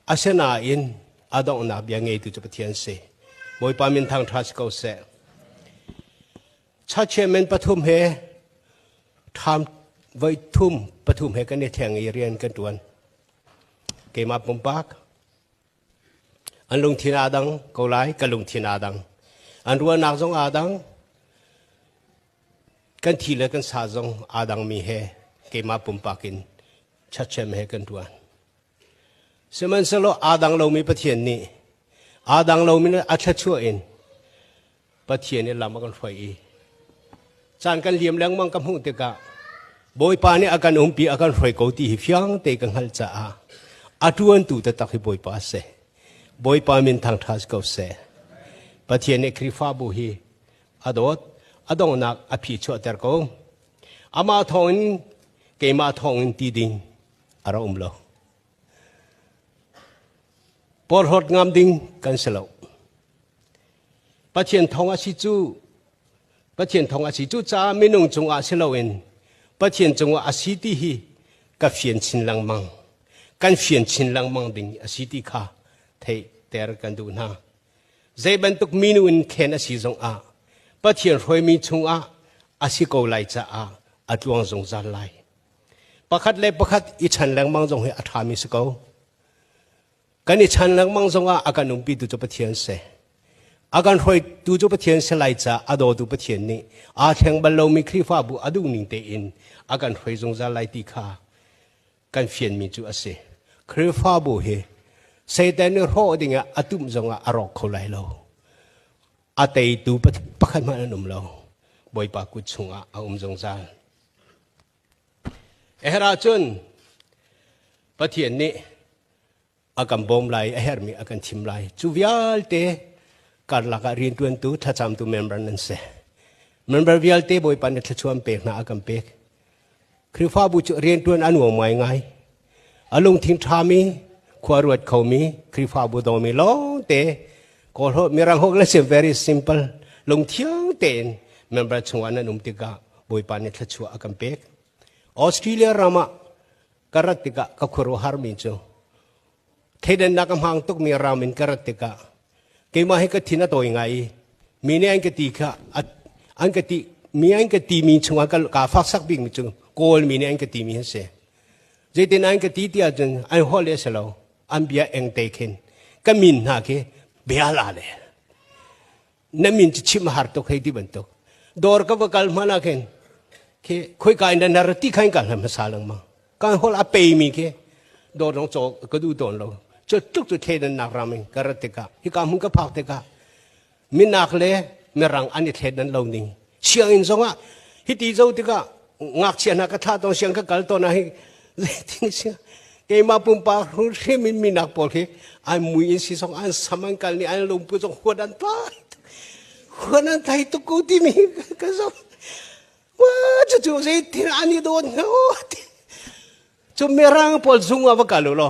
อาเซนาอินอาดองนับยังไงตุจปะเทียนเสบอยปามินทางทรัสเขาเสชัดเจนปฐุมเฮทำไว้ทุ่มปฐุมเฮกันในแทงเรียนกันตัวนเกมาปุ่มปากอันลงทินาดังเกาไลกันลงทินาดังอันรัวนักจงอาดังกันทีเล็กกันสาจงอาดังมีเฮเกมาปุ่มปากินชัดเจนเฮกันตัวนสมัยสโลอาดังเรามีปะเทียนนี่อาดังเรามีอัจฉริยะปะเทียนนี่ลำกันไฟจานกันเลี้ยมแรงมังกำหูเตกะบอยปานี่อาการปีอาการไฟเกาตีหิฟยังเตกังฮัลจ้าอาทวนตูตะตักหิบอยปาเสบอยปามินทางทัสเกาเสปะเทียนนี่คริฟ้าบุฮีอดองนักอภิชวตร์กงอามาทองเกมาทองตีดิงอารมณ์โลปอร์ฮอดงามดิงกันเสลวปะเทียนทองอาชิจูปะเทียนทองอาชิจูจ้าไม่นุ่งจงอาเสลวินปะเทียนจงอาชิติฮีกับเฟียนชินลังมังกันเฟียนชินลังมังดิงอาชิติข้าเทเตอร์กันดูนาใจบรรทุกมินุนเคนอาชิจงอาปะเทียนรวยมีจงอาชิโกไลจ้าอัดวงจงจาไลประคัดเล็บประคัดอิชันลังมังจงให้อัฐามิสโกกันอิชันลังมังจงอาการนุ่มปีดูจบปะเทียนเสอาการหอยดูจบปะเทียนเสไลจ้าอดอดูปะเทียนนี่อาแทงบอลลูมีครีฟ้าบุอดูนิงเตอินอาการหอยจงจะไลตีขากันเฟียนมีจูอาเสครีฟ้าบุเฮเสด็จในรอดิ่งอาตุมจงอารอกเขาไลโลอาเตยดูปะขันมาหนุ่มโลบอยปากุชงอาจงจาเอฮราจุนปะเทียนนี่อาการบอมไลเอฮร์มีอาการทิมไลจูวิอัลเตการลักเรียนตัวนู้ถ้าจำตัวเมมเบอร์นั่นเสเมมเบอร์วิอัลเตบอยปันเนตชวนเปกนาอาการเปกคือฟ้าบุจเรียนตัวอันหัวไม่ไงอารมณ์ทิ้งทามีขวารวดเขามีคือฟ้าบุตรมีล้อเตะก็มีรังหกและ very simple ลงเที่ยงเตนเมมเบอร์ชวนนั้นติกาบอยปันเนตชวนอาการเปกออสเตรเลียรามาการัติกากับขวารฮาร์มิจูเทเดนนักมังตุกมีรามินการัติกาเกี่ยมาให้กตินาตัวยังไงมีเนี่ยอันกติกาอันกติมีอันกติมีชงกันกาฟักสักบิ่งจงโกลมีเนี่ยอันกติมีเสียเจตินันกติที่อาจารย์อันฮอลเลสเราอันเบียเองเตคินก็มินหาเกเบียลาเลยนั่นมินจะชิมหาตุกให้ที่บรรทุกดอร์กับกัลมานาเคนเกคุยกันในนารติขันกันมาสาลังมาการฮอลอาเปย์มีเกดอร์น้องโจก็ดูตอนเราจุดทุกจุดเทนนักรามิงการัติกาฮิกามุงกับพักเตกามินักเล่มีรังอันนี้เทนนั้นเราหนิงเชียงอินทรงะฮิติเจ้าติกางักเชียนักท่าตองเชียงกับกัลตัวนั้นทิ้งเสียเกี่ยมาปุ่มปากรู้เรื่องมินักพอดีอันมุยอินสิสองอันสมังกัลนี่อันลงปุ่มจงหัวดันตายหัวดันตายตุกูที่มีก็สว่าจู่ๆเสียที่อันนี้โดนโอ้จู่มีรังพอลซุงว่ากัลโล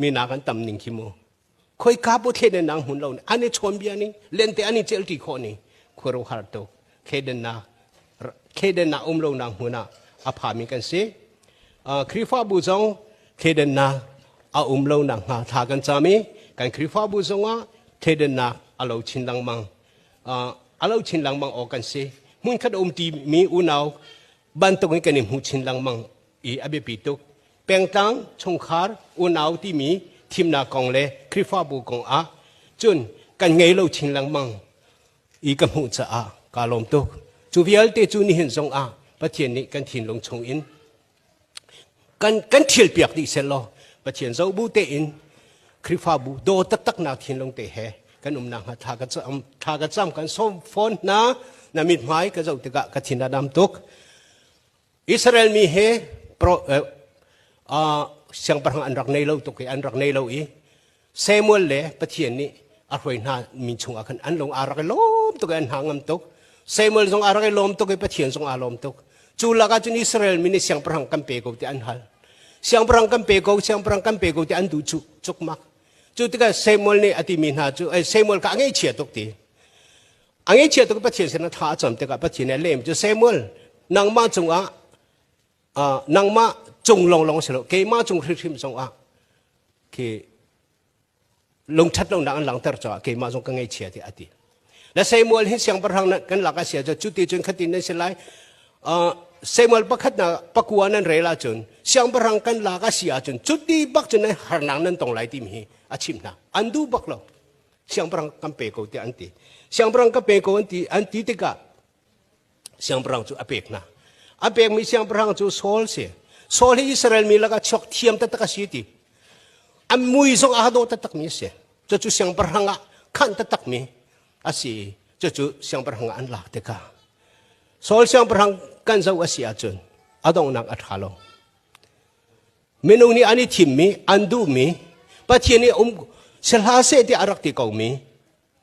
มีนักกันตำหนิงขี้โมคอยข้าพุทธเดนนางหุ่นเราเนี่ยอันนี้ชนเบียนี่เล่นแต่อันนี้เจลตีคนนี่คุโรฮาร์โตเคเดนนาเรานางหุ่นน่ะอาภามีกันสิคริฟ้าบุษงเคเดนนาเรานางหาทากันจามีกันคริฟ้าบุษงว่าเคเดนนาเราชินลังมังเราชินลังมังออกกันสิมึงขัดตีมีอุณาวบันตรงนี้กันนี่มึงชินลังมังอเบปิตุเปียงตังชงคาร์อุณาวที่มีทีมนากองเล่คริฟ้าบุกงจนกันไงเราชิงลังมังกับหูจะกาลมตุกจูวิอัลเตจูนี่เห็นทรงประเทศนี้กันถิ่นลงชงอินกันเที่ยวเปียกดิเซลโลประเทศเจ้าบูเตอินคริฟ้าบุโดตักนาถิ่นลงเตะกันนางทากระจำกันส้มฟอนนามิดไม้ก็เจ้าติกะถิ่นดำตุกอิสราเอลมีโปรเสียงประหังอันรักในเราตกอันรักในเราเซมวลเล่ประเทศนี้อร่อยน่ามีชงอาคันอันลงอารักล้มตกอันหางตกเซมวลทรงอารักล้มตกประเทศทรงอารมณ์ตกจูลักจุนอิสราเอลมีเสียงประหังกันเปกที่อันฮัลเสียงประหังกันเปกที่อันดูจุกมักจูติกาเซมวลนี่อติมินหาจูเซมวลก็อังเอเชียตกตีอังเอเชียตกประเทศเสนาท่าจำติกาประเทศนี้เล่มจูเซมวลนางมาจงนางมาจงลองเสร็จเกี่ยมาจงคริสต์จงเค ลงชัดลงนักหลังเตอร์จ่อเกมาจงกังไงเชียที่อดีและเซมัวลเห็นเสียงประหังนั้นกันหลักเสียจะจุดที่จนขัดดินในเสลายเซมัวลประคัดนะปักวนนั้นเรลาจนเสียงประหังกันหลักเสียจนจุดที่บักจนในหานังนั้นตรงไหลที่มีอาชิมนะอันดูบักเราเสียงประหังกันเปโกที่อันตีเสียงประหังกันเปโกอันตีติกาเสียงประหังจูอเปกนะอเปกมีเสียงประหังจูโซลเสียโซลที่อิสราเอลมีแล้วก็ชกเทียมตะตะกสีตีอันมุยส่งอาโดตะตักมีเสียจะจูเสียงประหังขันตะตักมีอาศัยจะจูเสียงประหังอันหลักติกาโซลเสียงประหังกันจะว่าเสียจนอาดงนักอัฐาลงเมนูนี้อันนี้ทิมมีอันดูมีปัจจัยนี้เสลาเสที่อารักติกามี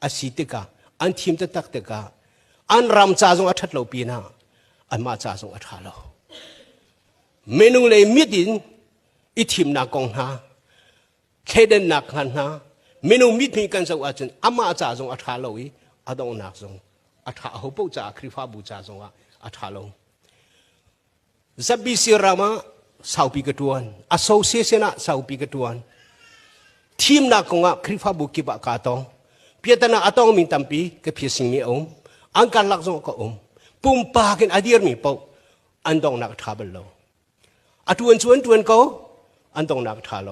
อาศัยติกาอันทิมตะตักติกาอันรำจ่าจงอัฐโลปีน่าอันมาจ่าจงอัฐาโลเมนูเลยมิดินอิทิมนักกองหาเคเดนนักหันหาเมนูมิดมีกันจะว่าจนอามาจ่าจงอัฐาโลอีอาดงนักจงอัฐาหูปูจ่าคริฟ้าบูจ่าจงว่าอัฐาลงจับบิสิรามาสาวปีกตวนอาโซเซเซนะสาวปีกตวนทีมนักงะคริฟ้าบุกิบะกาตองเพียรตนาอัตองมินตัมปีกับเพียสิงมีอังการลักษณะก็ปุ่มปากินอดีร์มีปออันดองนักทาบลโลอตวนชวนตวนก็อันดองนักทาโล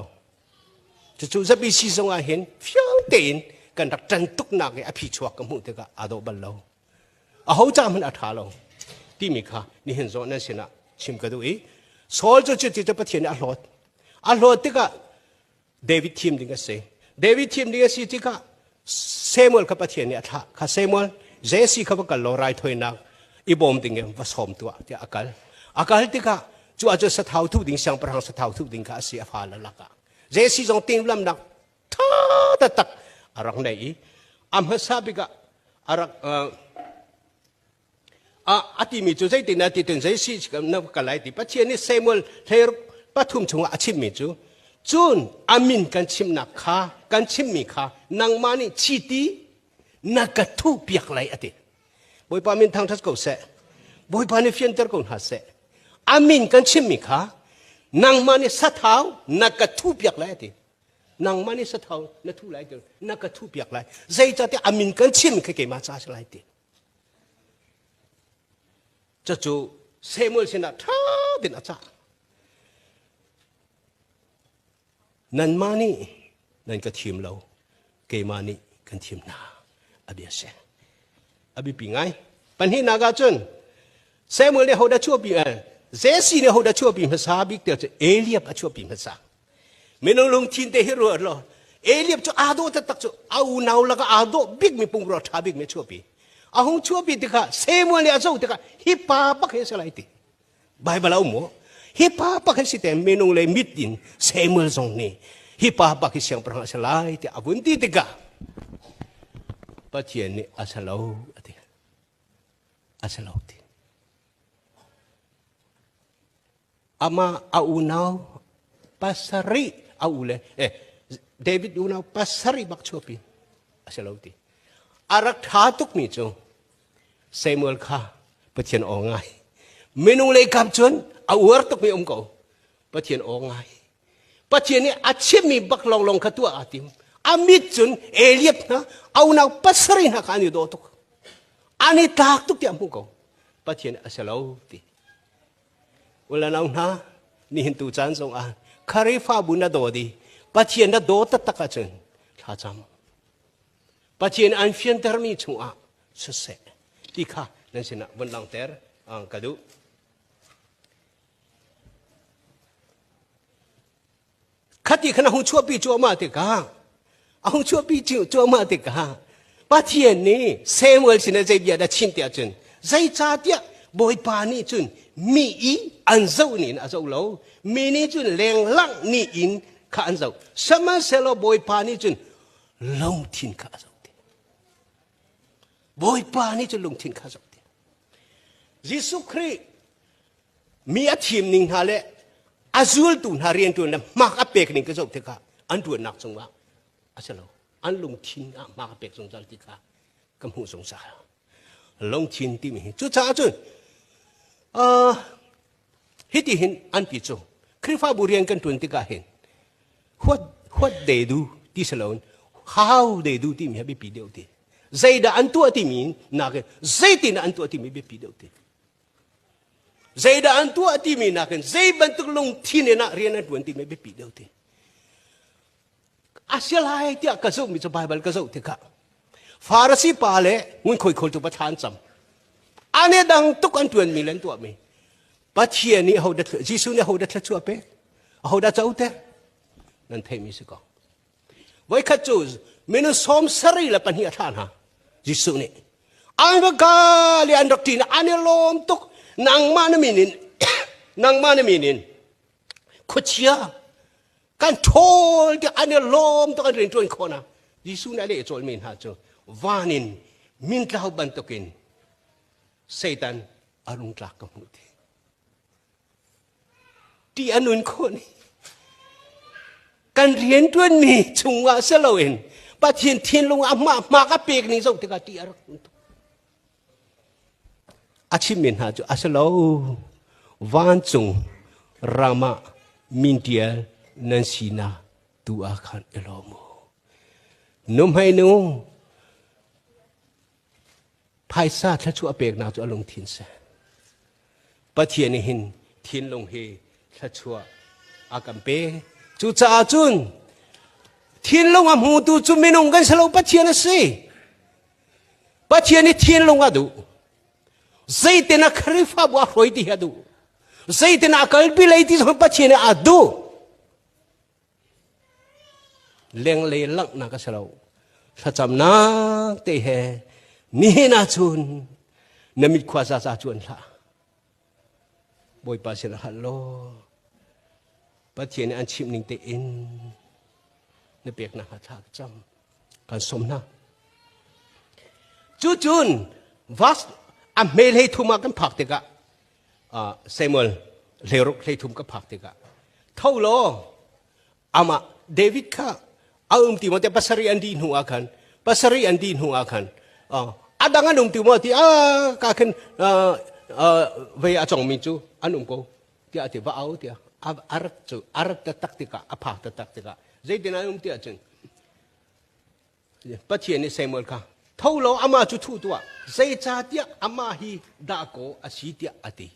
จะจู่จับบิสิสงอาเห็นฟิวเต็นกันรักจันตุกนักอภิชวกกมุตกะอาโดบลโลอาหูจามันอัฐาลงที่มีค่ะนี่เห็นโซนนั่นสินะชิมกันดูอีโซลจะจุดที่จะปะเทียนอัลลอฮ์ที่ก็เดวิดทีมดิ้งก็เสเดวิดทีมดิ้งก็สิที่ก็เซมูเอลกับปะเทียนเนี่ยท่าข้าเซมูเอลเจสซี่เขาบอกกันลอไรถอยนักอีบอมดิ้งก็ว่าสมตัวที่อากาศที่ก็จู่อาจจะสะท้าวทุกดิ้งช่างประหังสะท้าวทุกดิ้งก็เสียฟ้าละลักะเจสซี่จงติ้งลำนักท่าตักอารักไหนอัมฮัสซาบิกะอารักอาทิมีจูใจตินาติตุนใจสิกับนับกันไหลติปัจเจนี่เซมุลเทอร์ปัทุมชงอาชิมีจูนอามินกันชิมนักขากันชิมมีขานางมานี่ชีตีนักกระทุเปียกไหลอติบอยปามินทางทัศน์กูเสบอยปานี่ฟินเตอร์กูหาเสอามินกันชิมมีขานางมานี่สัตว์เท้านักกระทุเปียกไหลอตินางมานี่สัตว์เท้านักทุไหลเกินนักกระทุเปียกไหลใจจะที่อามินกันชิมคือเกี่ยมาจ้าไหลติจะจู่เซมูเอลสินะท่าดินอาจารย์นั่นมานี่นั่นก็ทีมเราเกมานี่กันทีมนาอภิเษอภิปีไงปัญหานากาจนเซมูเอลเนี่ยเขาได้ชั่วปีเจสซี่เนี่ยเขาได้ชั่วปีภาษาบิ๊กเดียวจะเอเลียบชั่วปีภาษาไม่ต้องลงทีนเตะให้รู้หรอเอเลียบจะอาโดจะตักจะเอาหนาวแล้วก็อาโดบิ๊กมีปุ่งรอท่าบิ๊กมีชั่วปีอาหงชั่วปีติกาเซมูเอลอาโจติกาฮิปาปักเฮสไลติไบเบิลเอาหมอฮิปาปักเฮสิเตเมนูเลยมิดดินเซมูเอลซงนี่ฮิปาปักเฮสิยังประหารสลายติอาบุนติติกาปัจเจนี่อาสลาวติอาสลาวติอามาอาอูนาวปัสริอาอูเลเดวิดอูนาวปัสริบักชั่วปีอาสลาวติอารักท้าทุกมีจงเซมูเอลข้าปะเทียนออกง่ายเมนูเลยกับจนเอาวัวทุกมีอมเก่าปะเทียนออกง่ายปะเทียนนี่อาชีพมีบักลองขัตัวอาติมอามิดจนเอเลียบนะเอาหน้าปัสรินักอันนี้โดตุกอันนี้ตากทุกที่อมเก่าปะเทียนอาศัยเราติเวลาเราหน้านี่เห็นตัวจันทร์ทรงคาริฟ้าบุญน่ะโดดีปะเทียนน่ะโดตัดตะกจนท่าจำปัจจัยอันฟินเตอร์มีชั่วสุดเสดที่ข้านั่นสินะบนหลังเตอร์กระดูขัดที่ขณะหุ่นชั่วปีจัวมาติกาหุ่นชั่วปีจัวมาติกาปัจจัยนี้เซมูเอลสินะใจเบียดชินเตียจนใจจ่าเตียบอยปานี่จนมีอีอันเจ้านี่นะเจ้าเรามีนี่จนแรงลังนี่อินข้าอันเจ้าสมัยเซลบอยปานี่จนลงทิ้งข้าเจ้าบอยปานี่จะลงทิ้งข้าศึกยิสุครีมีอาชีพหนึ่งฮะเลยอาซูลตุนฮาเรียนตุนนะมากอัปเปกหนึ่งก็จบที่ข้าอันตัวนักสงว่าอาศัยเราอันลงทิ้งมากอัปเปกสงสารที่ข้ากำหูสงสารลงทิ้งที่มีจุดจ้าจุนฮิติเห็นอันปีจงคริฟ้าบุเรียนกันตุนที่ข้าเห็นหัวเดดูที่สลอน how they do ti mi be pi deu ti zai da an tua ti mi na ke zai ti na an tua ti mi be pi deu ti zai da an tua ti mi na ke zai ban tu long ti ne na rian na tuan ti mi be pi deu ti asia lai ti ka zo mi zo bible ka zo ti ka farasi pa le mun khoi khol tu pa than cham ane dang tuk an tuan mi len tua mi pa thia ni ho da jisu ne ho da thla chu pe ho da chau te nan thei mi se ko voi kha chu menu som sari la pan hi than ha jisu ne an ga le an dok tin ane lom tuk nang ma na mi nin nang ma na mi nin khu chia kan thol ti ane lom tuk an rin tuan ko na jisu ne le chol min ha chu vanin min tlau ban tokin Satan arung tlak kamuti ti anun ko ni kan rian tuan mi chunga saloin pa thien thien lung ama ma ka pek ni zo te ka ti ar achimin ha chu asalo van chung rama mintia nansina tu akhan elomo num hai nuภายซาถ้าชั่วเปกนาจะลงทินเสปะเทียนหินทินลงเฮถ้าชั่วอากัมเปจูจ่าจุนทินลงอาหูตูจุไม่นงกันสโลปะเทียนสิปะเทียนนี่ทินลงอาดูใจเตนักคริฟ้าบัวรอยที่อาดูใจเตนักกัลบิเลยที่สมปะเทียนอาดูเลี้ยงเลี้ยงลักนักสโลถ้าจำนักเตะนี่น่าจุนนมิดขวาซาจุนละบอยปาเสละฮัลโหลปะเทียนอันชิมนิ่งเตอินนเปียกนะฮัทากจำกันสมนะจุนวัสอเมลให้ทุมากันผักเตกะเซมูลเลรุกให้ทุมกันผักเตกะเท่าโลอามาเดวิดข้าเอาตีมันแต่ภาษาอันดีหัวกันภาษาอันดีหัวกันada nganum tu mati kaken ve acong mincu anum ko ti ati ba au ti arat tak tika apa tak tika zai dinanum ti aceng pathian ni samuel ka thaulo ama chu thu tua zai cha ti ama hi da ko asi ti ati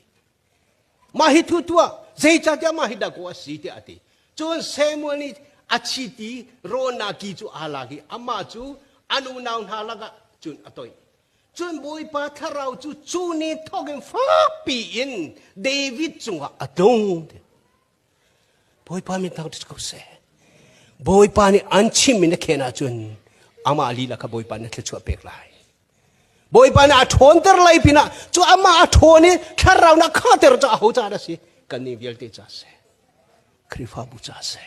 ma hi thu tua zai cha ti ama hi da ko asi ti ati chon samuel ni achi ti rona ki chu ala ki ama chu anu naun halaga chun atoi chun boy pa tharau chu ni thokin fa pi in david chunga adong boy pa mi tang ko se boy pa ni anchim min khena chun ama ali la ka boy pa ni thchu pek lai boy pa na thon ter lai pina chu ama thoni tharau na kha ter cha ho cha da si kan ni vial te cha se krifa bu cha se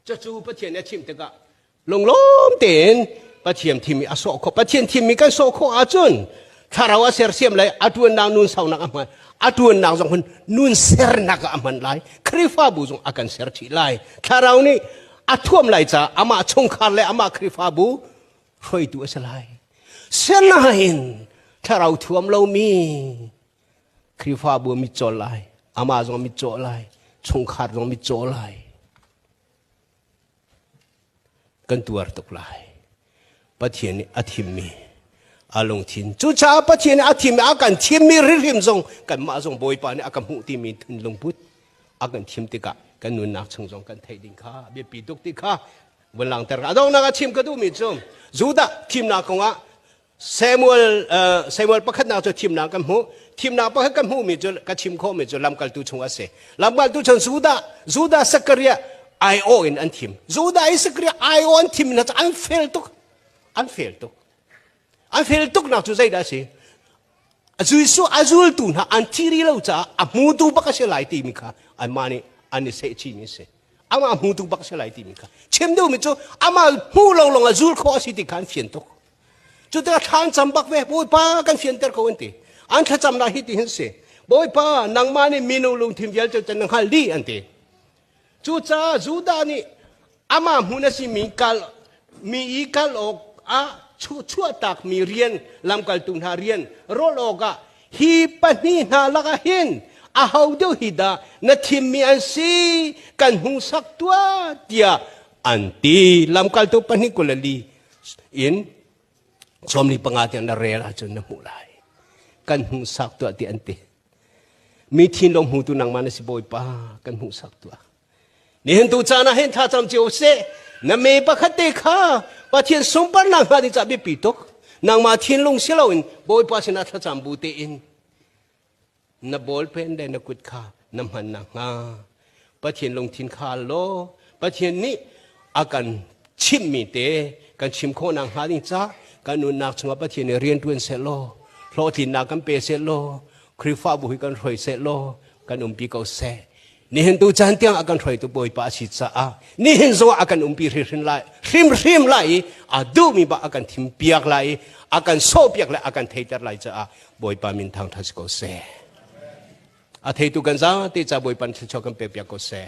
จะจูปะเทียนเนี่ยชิมแต่ก็ลงล้มเต็นปะเทียมที่มีอโศกปะเทียนที่มีกันโศกอาจุนถ้าเราว่าเสียเสียมเลยอาจวนนางนุ่นเสานักอมันอาจวนนางสองคนนุ่นเสียนักอมันไลคริฟ้าบูจงอากันเสียทีไลถ้าเรานี่อาท่วมไลจ้าอามาชงคาร์เลยอามาคริฟ้าบูรวยตัวสลายเส้นไหนถ้าเราท่วมเรามีคริฟ้าบูมีโจไลอามาจงมีโจไลชงคาร์จงมีโจไลกันตัวตกลายปะเทียนอาทิมีอาลงทินจุจ้าปะเทียนอาทิมีอากันทิมีริมทรงกันมาทรงบอยปานี่อากันหูที่มีทุนลงพุทธอากันทิมติกะกันนุนนักชงทรงกันไทยดิ่งข้าเบียปีตุกติกข้าวันหลังแต่เรานักทิมก็ดูมีจมจูดาทิมนักของอ่ะเซมูลประคัดนักจะทิมนักกันหูทิมนักประคัดกันหูมีจมกันทิมข้อมีจมลำกัลตุชงอาเสลำกัลตุชงจูดาสักเรียI O in an team. Zuda is a great I O an team that unfailed to now to say that see. Azul to na antiri lauta a mutu bakashalai timika and money and the say chini say. Ama mutu bakashalai timika. Chimdo mito ama hulo long azul cosity can fiento. To the hand some back way, boy pa can fienter coente. Anka some na hit in say. Boy pa nang money mino lung tim yelto and haldi ante. จูจ้าจูดานี่อามาหุนสิมีกัลมีอีกัลออกชั่วตักมีเรียนลำกัลตุนหาเรียนโรโลกะฮีปนี่นาลักหิน Ahau do hida na tim mi an si kan hung sak tua dia anti lam kal tu panikulali in somni pengatian na rela chun na mulai kan hung sak tua ti anti mi thin lom hu tu nang mana si boy pa kan hung sak tua ni hen tu cha na hen tha cham chiu se na me pa khate kha pa thien som par nang ha di cha bi pitok nang ma thin long silawin boy pa sina tha cham bu te in na ball pen de na kut kha nam han na nga pa thien long thin kha lo pa thien ni akan chim mi te kan chim kho nang ha ding cha kan nu nak chunga pa thien rian tuen se lo hlo thin na kan pe se lo khri fa bu hi kan roi se lo kan pi ko se ni hen tu chan tiang akan roi tu boy pa si cha a ni hen zo akan pi rin lai rim lai a du mi ba akan thim piak lai akan so piak lai akan theiter lai cha a boy pa min thang thas ko se a thei tu kan za te cha boy pan cho kan pe piak ko se